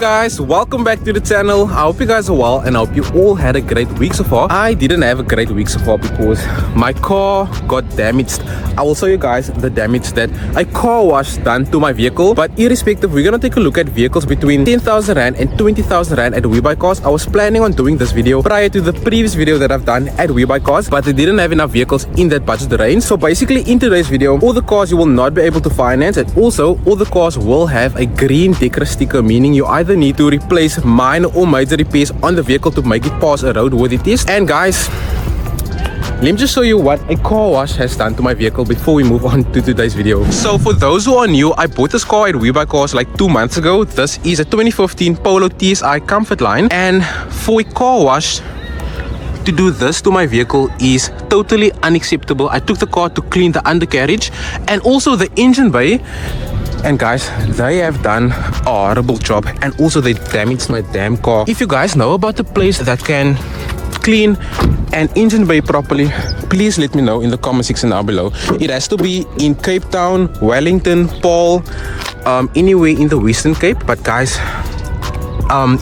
guys, welcome back to the channel. I hope you guys are well and I hope you all had a great week so far. I didn't have a great week so far because my car got damaged. I will show you guys the damage that a car wash done to my vehicle. But irrespective, we're gonna take a look at vehicles between 10,000 Rand and 20,000 Rand at WeBuyCars. I was planning on doing this video prior to the previous video that I've done at WeBuyCars, but they didn't have enough vehicles in that budget range. So basically in today's video, all the cars you will not be able to finance, and also all the cars will have a green Dekra sticker, meaning you either need to replace minor or major repairs on the vehicle to make it pass a roadworthy test. And guys, let me just show you what a car wash has done to my vehicle before we move on to today's video. So for those who are new, I bought this car at WeBuyCars like 2 months ago. This is a 2015 Polo TSI Comfort Line, and for a car wash to do this to my vehicle is totally unacceptable. I took the car to clean the undercarriage and also the engine bay, and guys, they have done a horrible job, and also they damaged my damn car. If you guys know about a place that can clean an engine bay properly, please let me know in the comment section down below. It has to be in Cape Town, Wellington, Paul, anywhere in the Western Cape. But guys,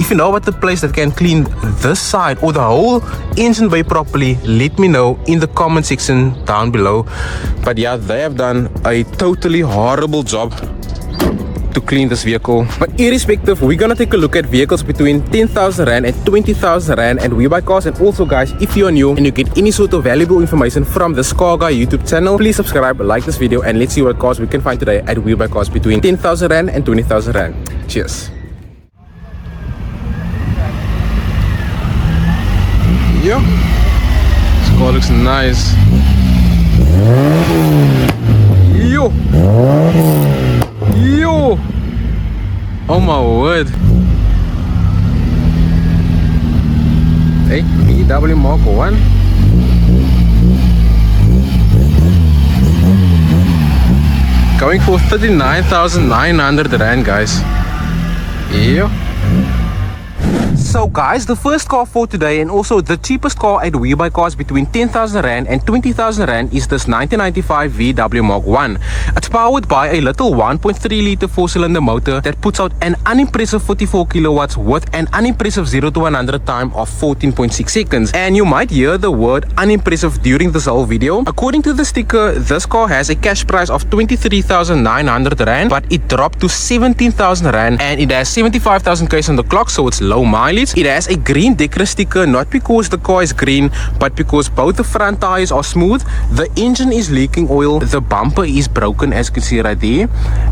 if you know about the place that can clean this side or the whole engine bay properly, let me know in the comment section down below. But yeah, they have done a totally horrible job to clean this vehicle. But irrespective, we're gonna take a look at vehicles between 10,000 Rand and 20,000 Rand at WeBuyCars. And also guys, if you're new and you get any sort of valuable information from the Car Guy YouTube channel, please subscribe, like this video, and let's see what cars we can find today at WeBuyCars between 10,000 Rand and 20,000 Rand. Cheers. Yeah, this car looks nice. Yo, yo, oh my word. Hey, VW Mark 1. Going for 39,900 Rand, guys. Yeah. So guys, the first car for today and also the cheapest car at WeBuyCars between 10,000 Rand and 20,000 Rand is this 1995 VW Mark 1. It's powered by a little 1.3 litre 4-cylinder motor that puts out an unimpressive 44 kilowatts with an unimpressive 0 to 100 time of 14.6 seconds. And you might hear the word unimpressive during this whole video. According to the sticker, this car has a cash price of 23,900 Rand, but it dropped to 17,000 Rand, and it has 75,000 k's on the clock, so it's low mileage. It has a green Dekra sticker, not because the car is green, but because both the front tires are smooth, the engine is leaking oil, the bumper is broken as you can see right there,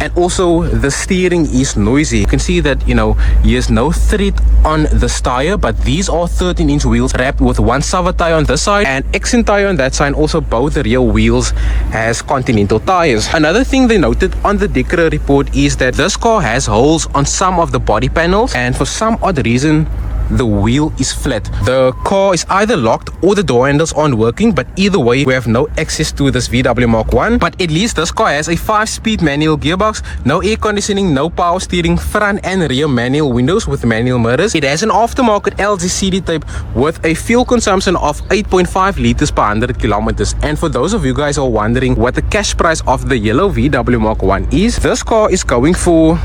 and also the steering is noisy. You can see that, you know, here's no thread on this tire, but these are 13-inch wheels wrapped with one Sava tire on this side and Exxon tire on that side. Also both the rear wheels has Continental tires. Another thing they noted on the Dekra report is that this car has holes on some of the body panels, and for some odd reason the wheel is flat. The car is either locked or the door handles aren't working, but either way we have no access to this VW Mark 1. But at least this car has a 5-speed manual gearbox, no air conditioning, no power steering, front and rear manual windows with manual mirrors. It has an aftermarket LG CD tape with a fuel consumption of 8.5 liters per 100 kilometers. And for those of you guys who are wondering what the cash price of the yellow VW Mark 1 is, this car is going for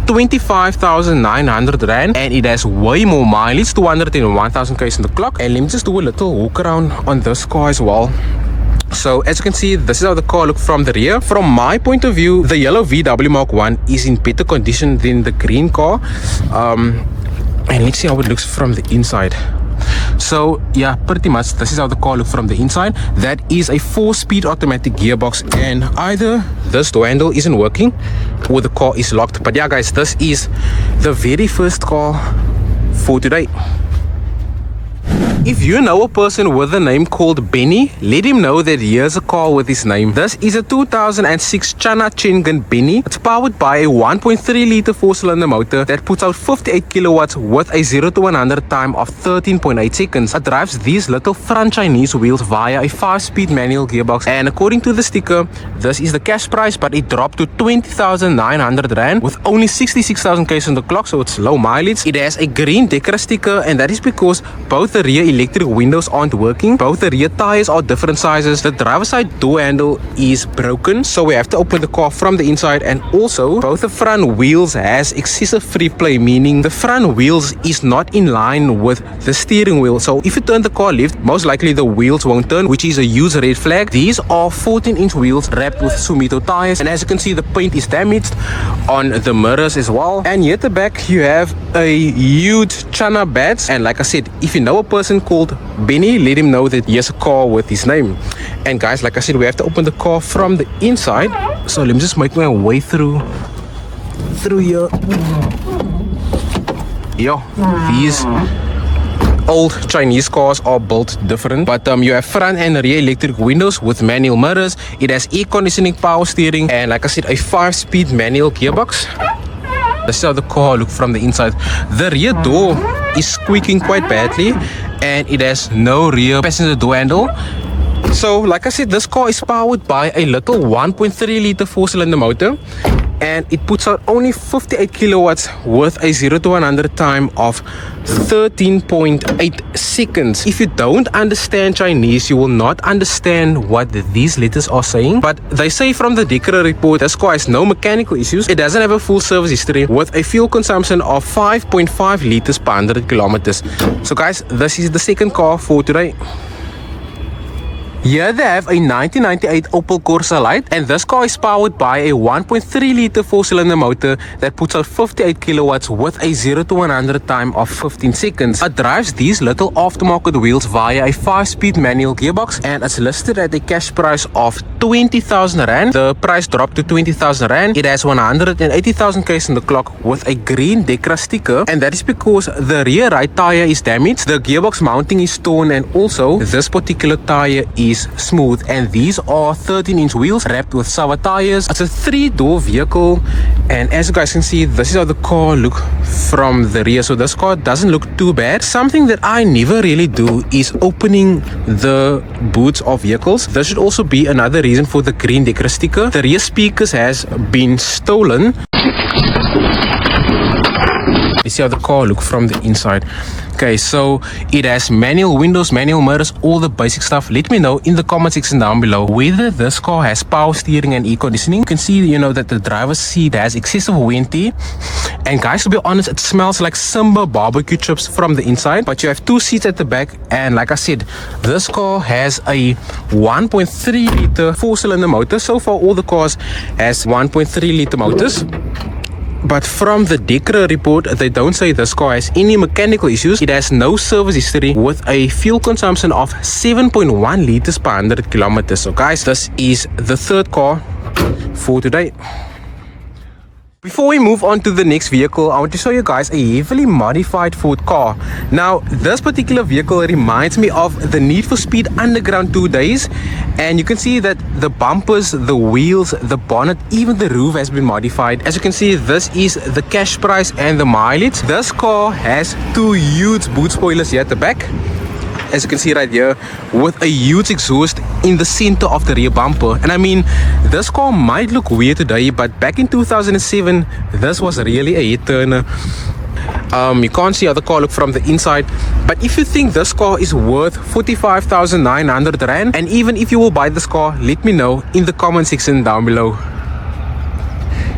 25,900 Rand, and it has way more mileage, 201,000 k's on the clock. And let me just do a little walk around on this car as well. So as you can see, this is how the car looks from the rear. From my point of view, the yellow VW Mark 1 is in better condition than the green car. And let's see how it looks from the inside. So yeah, pretty much this is how the car looks from the inside. That is a 4-speed automatic gearbox, and either this door handle isn't working or the car is locked. But yeah guys, this is the very first car for today. If you know a person with a name called Benni, let him know that here's a car with his name. This is a 2006 Changan Benni. It's powered by a 1.3 litre 4-cylinder motor that puts out 58 kilowatts with a 0 to 100 time of 13.8 seconds. It drives these little front Chinese wheels via a 5-speed manual gearbox, and according to the sticker, this is the cash price, but it dropped to 20,900 Rand with only 66,000 k's on the clock, so it's low mileage. It has a green Dekra sticker, and that is because both the rear electric windows aren't working. Both the rear tires are different sizes. The driver's side door handle is broken, so we have to open the car from the inside. And also both the front wheels has excessive free play, meaning the front wheels is not in line with the steering wheel. So if you turn the car left, most likely the wheels won't turn, which is a huge red flag. These are 14-inch wheels wrapped with Sumito tires, and as you can see, the paint is damaged on the mirrors as well. And here at the back you have a huge China badge, and like I said, if you know a person called Benny, let him know that he has a car with his name. And guys, like I said, we have to open the car from the inside, so let me just make my way through here. Yo, these old Chinese cars are built different, but you have front and rear electric windows with manual mirrors. It has air conditioning, power steering, and like I said, a 5-speed manual gearbox. This is how the car looks from the inside. The rear door is squeaking quite badly, and it has no rear passenger door handle. So like I said, this car is powered by a little 1.3 liter 4-cylinder motor, and it puts out only 58 kilowatts with a 0 to 100 time of 13.8 seconds. If you don't understand Chinese, you will not understand what these letters are saying, but they say from the Dekra report, this car has no mechanical issues. It doesn't have a full service history with a fuel consumption of 5.5 liters per 100 kilometers. So guys, this is the second car for today. Here they have a 1998 Opel Corsa Lite, and this car is powered by a 1.3 liter 4-cylinder motor that puts out 58 kilowatts with a 0 to 100 time of 15 seconds. It drives these little aftermarket wheels via a 5-speed manual gearbox, and it's listed at a cash price of 20,000 Rand. The price dropped to 20,000 Rand. It has 180,000 k's on the clock with a green Dekra sticker, and that is because the rear right tire is damaged, the gearbox mounting is torn, and also this particular tire is smooth. And these are 13-inch wheels wrapped with Sawa tires. It's a 3-door vehicle, and as you guys can see, this is how the car look from the rear. So this car doesn't look too bad. Something that I never really do is opening the boots of vehicles. This should also be another reason for the green Dekra sticker. The rear speakers has been stolen. You see how the car look from the inside. Okay, so it has manual windows, manual mirrors, all the basic stuff. Let me know in the comment section down below whether this car has power steering and air conditioning. You can see, that the driver's seat has excessive wear and tear. And guys, to be honest, it smells like Simba barbecue chips from the inside. But you have 2 seats at the back, and like I said, this car has a 1.3 liter 4-cylinder motor. So far, all the cars has 1.3 liter motors. But from the Dekra report, they don't say this car has any mechanical issues. It has no service history with a fuel consumption of 7.1 liters per 100 kilometers. So guys, this is the third car for today. Before we move on to the next vehicle, I want to show you guys a heavily modified Ford car. Now, this particular vehicle reminds me of the Need for Speed Underground 2 days. And you can see that the bumpers, the wheels, the bonnet, even the roof has been modified. As you can see, this is the cash price and the mileage. This car has 2 huge boot spoilers here at the back, as you can see right here, with a huge exhaust in the center of the rear bumper. And I mean, this car might look weird today, but back in 2007, this was really a head turner. You can't see how the car look from the inside, but if you think this car is worth 45,900 Rand, and even if you will buy this car, let me know in the comment section down below.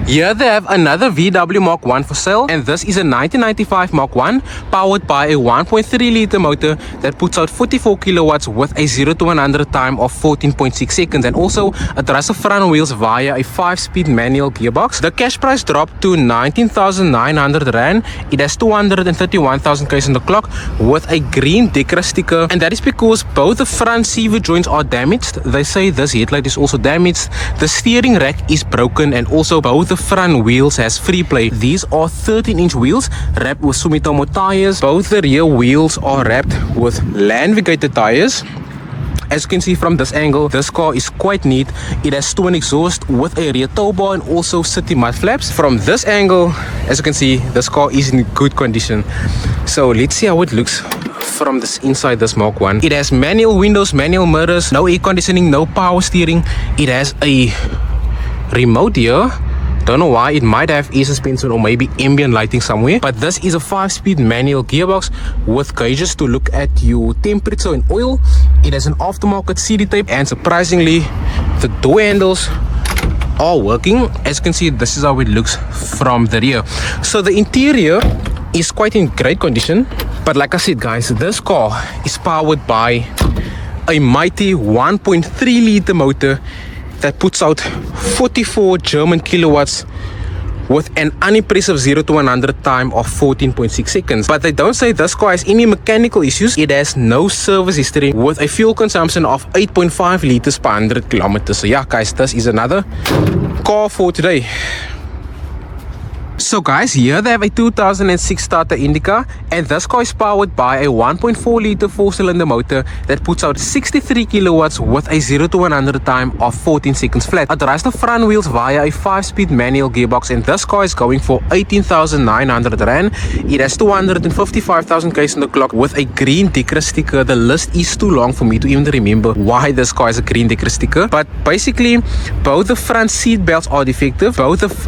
Here they have another VW Mark 1 for sale, and this is a 1995 Mark 1 powered by a 1.3 liter motor that puts out 44 kilowatts with a 0 to 100 time of 14.6 seconds, and also it drives the front wheels via a 5-speed manual gearbox. The cash price dropped to 19,900 Rand. It has 231,000 k's on the clock with a green Dekra sticker, and that is because both the front CV joints are damaged. They say this headlight is also damaged. The steering rack is broken, and also both the front wheels has free play. These are 13-inch wheels wrapped with Sumitomo tires. Both the rear wheels are wrapped with Landvigator tires. As you can see from this angle, this car is quite neat. It has twin exhaust with a rear tow bar and also Citi mud flaps. From this angle, as you can see, this car is in good condition. So let's see how it looks from this inside this Mark 1. It has manual windows, manual mirrors, no air conditioning, no power steering. It has a remote here Don't know why. It might have air suspension or maybe ambient lighting somewhere. But this is a 5-speed manual gearbox with gauges to look at your temperature and oil. It has an aftermarket CD tape, and surprisingly, the door handles are working. As you can see, this is how it looks from the rear. So the interior is quite in great condition. But like I said, guys, this car is powered by a mighty 1.3 liter motor that puts out 44 German kilowatts with an unimpressive 0 to 100 time of 14.6 seconds. But they don't say this car has any mechanical issues. It has no service history with a fuel consumption of 8.5 liters per 100 kilometers. So yeah, guys, this is another car for today. So guys, here they have a 2006 Tata Indica, and this car is powered by a 1.4 liter 4-cylinder motor that puts out 63 kilowatts with a 0 to 100 time of 14 seconds flat. It drives the front wheels via a 5-speed manual gearbox, and this car is going for 18,900 rand. It has 255,000 k's on the clock with a green Dekra sticker. The list is too long for me to even remember why this car has a green Dekra sticker. But basically, both the front seat belts are defective, both of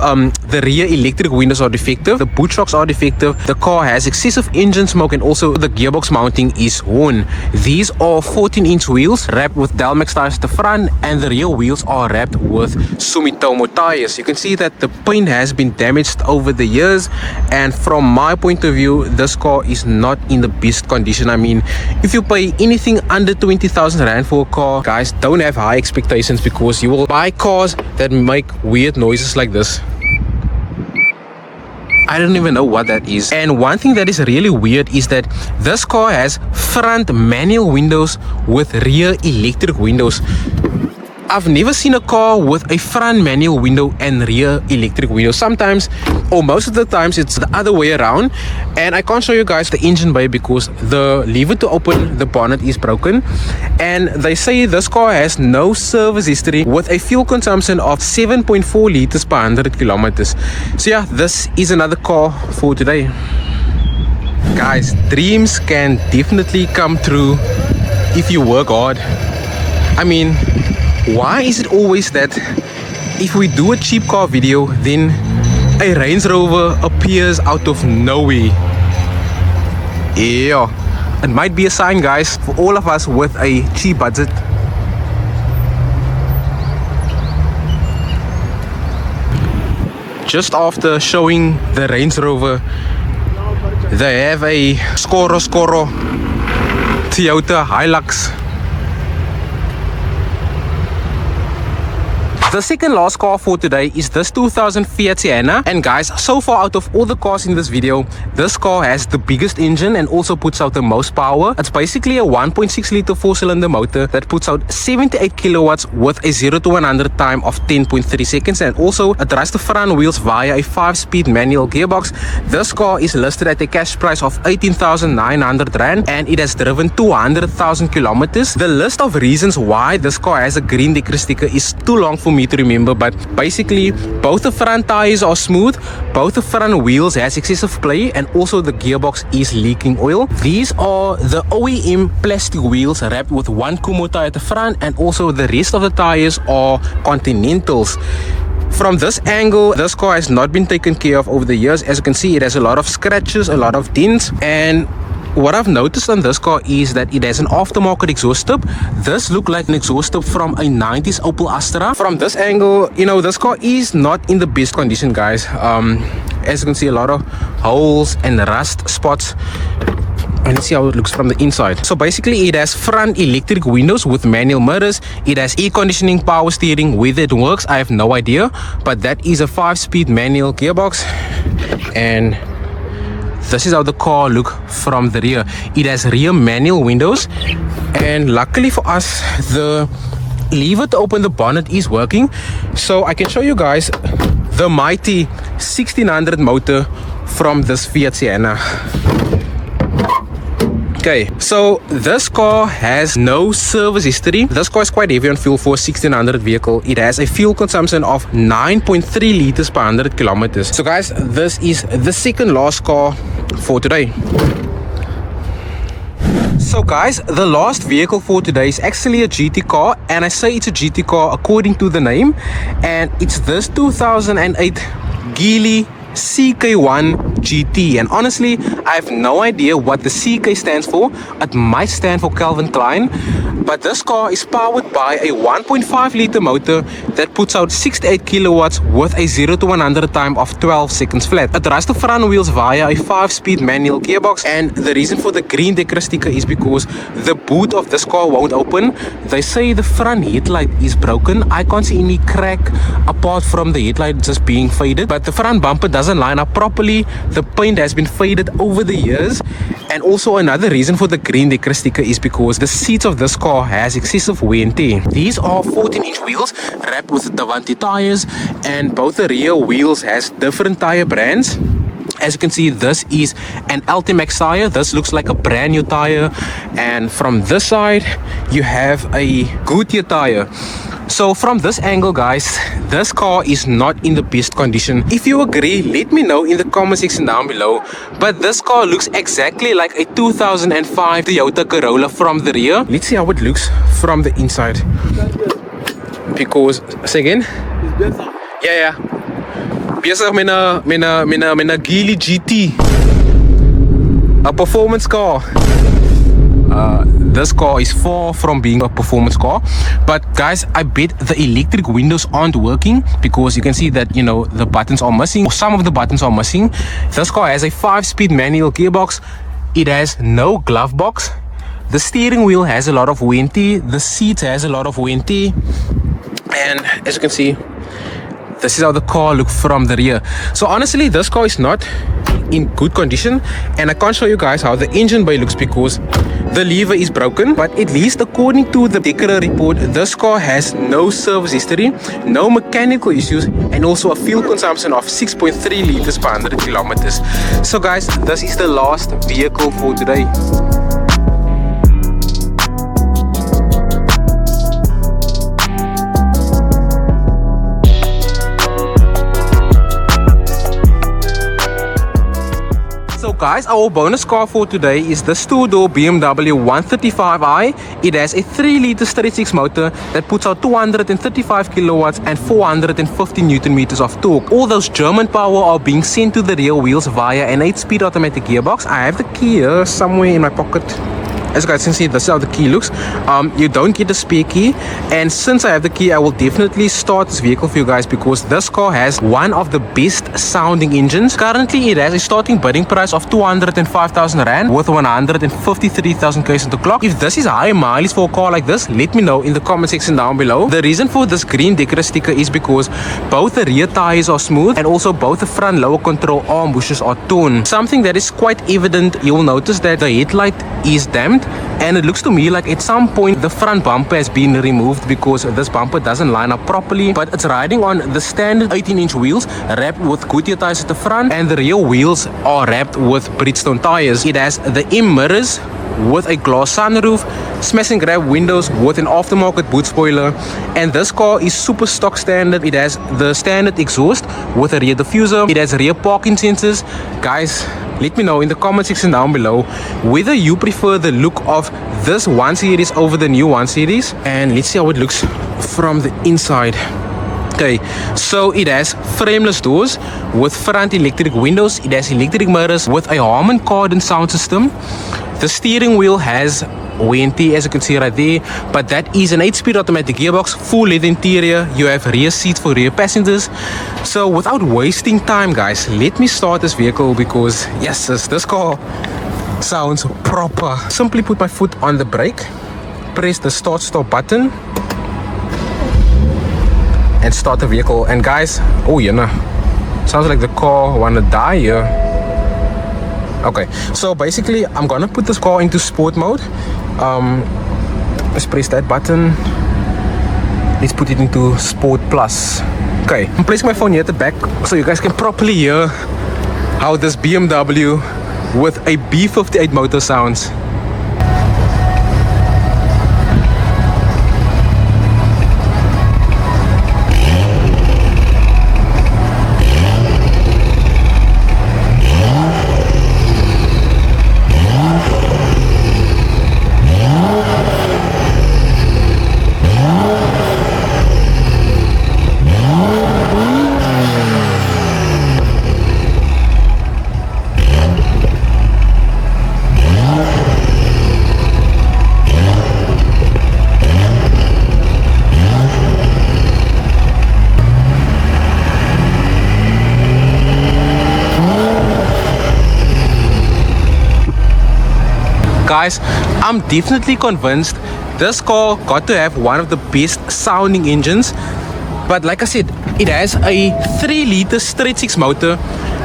the rear electric windows are defective, the boot shocks are defective, the car has excessive engine smoke, and also the gearbox mounting is worn. These are 14-inch wheels wrapped with Delmax tires at the front, and the rear wheels are wrapped with Sumitomo tires. You can see that the paint has been damaged over the years, and from my point of view, this car is not in the best condition. I mean, if you pay anything under 20,000 rand for a car, guys, don't have high expectations, because you will buy cars that make weird noises like this. I don't even know what that is. And one thing that is really weird is that this car has front manual windows with rear electric windows. I've never seen a car with a front manual window and rear electric window. Sometimes, or most of the times, it's the other way around. And I can't show you guys the engine bay because the lever to open the bonnet is broken. And they say this car has no service history with a fuel consumption of 7.4 liters per 100 kilometers. So yeah, this is another car for today. Guys, dreams can definitely come true if you work hard. I mean, why is it always that if we do a cheap car video, then a Range Rover appears out of nowhere? Yeah, it might be a sign, guys, for all of us with a cheap budget. Just after showing the Range Rover, they have a Scoro Toyota Hilux. The second last car for today is this 2000 Fiat Sienna, and guys, so far out of all the cars in this video, this car has the biggest engine and also puts out the most power. It's basically a 1.6 liter 4-cylinder motor that puts out 78 kilowatts with a 0 to 100 time of 10.3 seconds, and also it drives the front wheels via a 5-speed manual gearbox. This car is listed at a cash price of 18,900 rand, and it has driven 200,000 kilometers. The list of reasons why this car has a green Dekra sticker is too long for me to remember, but basically both the front tires are smooth, both the front wheels has excessive play, and also the gearbox is leaking oil. These are the OEM plastic wheels wrapped with one Kumo tire at the front, and also the rest of the tires are Continentals. From this angle, this car has not been taken care of over the years. As you can see, it has a lot of scratches, a lot of dents, and what I've noticed on this car is that it has an aftermarket exhaust tube. This looks like an exhaust tube from a 90s Opel Astra. From this angle, you know, this car is not in the best condition, guys. As you can see, a lot of holes and rust spots. And let's see how it looks from the inside. So basically, it has front electric windows with manual mirrors. It has air conditioning, power steering. Whether it works, I have no idea. But that is a 5-speed manual gearbox. And this is how the car looks from the rear. It has rear manual windows, and luckily for us, the lever to open the bonnet is working, so I can show you guys the mighty 1600 motor from this Fiat Sienna. Okay, so this car has no service history. This car is quite heavy on fuel for a 1600 vehicle. It has a fuel consumption of 9.3 liters per 100 kilometers. So guys, this is the second last car for today. So guys, the last vehicle for today is actually a GT car, and I say it's a GT car according to the name, and it's this 2008 Geely CK1 GT. And honestly, I have no idea what the CK stands for. It might stand for Calvin Klein, but this car is powered by a 1.5 liter motor that puts out 68 kilowatts with a 0 to 100 time of 12 seconds flat. It runs the front wheels via a 5-speed manual gearbox, and the reason for the green Dekra sticker is because the boot of this car won't open. They say the front headlight is broken. I can't see any crack apart from the headlight just being faded, but the front bumper doesn't line up properly. The paint has been faded over the years. And also another reason for the green Dekra sticker is because the seats of this car has excessive wear and tear. These are 14-inch wheels wrapped with Davante tires, and both the rear wheels has different tire brands. As you can see, this is an Ultimax tire. This looks like a brand new tire. And from this side, you have a Goodyear tire. So from this angle, guys, this car is not in the best condition. If you agree, let me know in the comment section down below. But this car looks exactly like a 2005 Toyota Corolla from the rear. Let's see how it looks from the inside. Because, say again? It's better. Yeah. Bezig met 'n Geely GT, a performance car. This car is far from being a performance car, but guys, I bet the electric windows aren't working, because you can see that, you know, the buttons are missing, or some of the buttons are missing. This car has a 5-speed manual gearbox. It has no glove box. The steering wheel has a lot of wear and tear. The seat has a lot of wear and tear. And as you can see, this is how the car looks from the rear. So honestly, this car is not in good condition, and I can't show you guys how the engine bay looks because the lever is broken. But at least according to the Dekra report, this car has no service history, no mechanical issues, and also a fuel consumption of 6.3 liters per 100 kilometers. So guys, this is the last vehicle for today. Guys, our bonus car for today is the 2-door BMW 135i. It has a 3-liter 36 motor that puts out 235 kilowatts and 450 newton meters of torque. All those German power are being sent to the rear wheels via an 8-speed automatic gearbox. I have the key here somewhere in my pocket. As you guys can see, this is how the key looks. You don't get a spare key, and since I have the key, I will definitely start this vehicle for you guys, because this car has one of the best sounding engines. Currently, it has a starting bidding price of 205,000 rand with 153,000 k's on the clock. If this is high mileage for a car like this, let me know in the comment section down below. The reason for this green Dekra sticker is because both the rear tires are smooth, and also both the front lower control arm bushes are torn. Something that is quite evident, you'll notice that the headlight is damped, and it looks to me like at some point the front bumper has been removed, because this bumper doesn't line up properly. But it's riding on the standard 18-inch wheels wrapped with Goodyear tires at the front, and the rear wheels are wrapped with Bridgestone tires. It has the M mirrors with a glass sunroof, smash and grab windows with an aftermarket boot spoiler, and this car is super stock standard. It has the standard exhaust with a rear diffuser. It has rear parking sensors. Guys, let me know in the comment section down below whether you prefer the look of this 1 Series over the new 1 Series. And let's see how it looks from the inside. Okay, so it has frameless doors with front electric windows. It has electric mirrors with a Harman Kardon sound system. The steering wheel has wear and tear, as you can see right there, but that is an 8-speed automatic gearbox, full leather interior. You have rear seats for rear passengers. So without wasting time, guys, let me start this vehicle, because yes, this car sounds proper. Simply put my foot on the brake, press the start button, and start the vehicle. And guys, oh yeah, no, sounds like the car wanna die here. Okay, so basically I'm gonna put this car into sport mode. Let's press that button. Let's put it into Sport Plus. Okay, I'm placing my phone here at the back so you guys can properly hear how this BMW with a B58 motor sounds. Guys, I'm definitely convinced this car got to have one of the best sounding engines. But like I said, it has a 3-liter straight 6 motor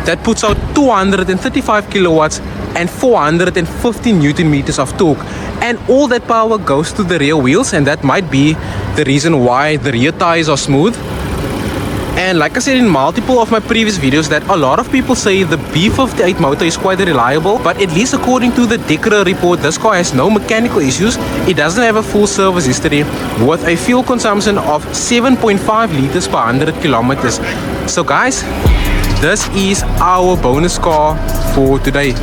that puts out 235 kilowatts and 450 newton meters of torque, and all that power goes to the rear wheels, and that might be the reason why the rear tires are smooth. And like I said in multiple of my previous videos, that a lot of people say the B58 motor is quite reliable, but at least according to the Dekra report, this car has no mechanical issues. It doesn't have a full service history with a fuel consumption of 7.5 liters per 100 kilometers. So guys, this is our bonus car for today.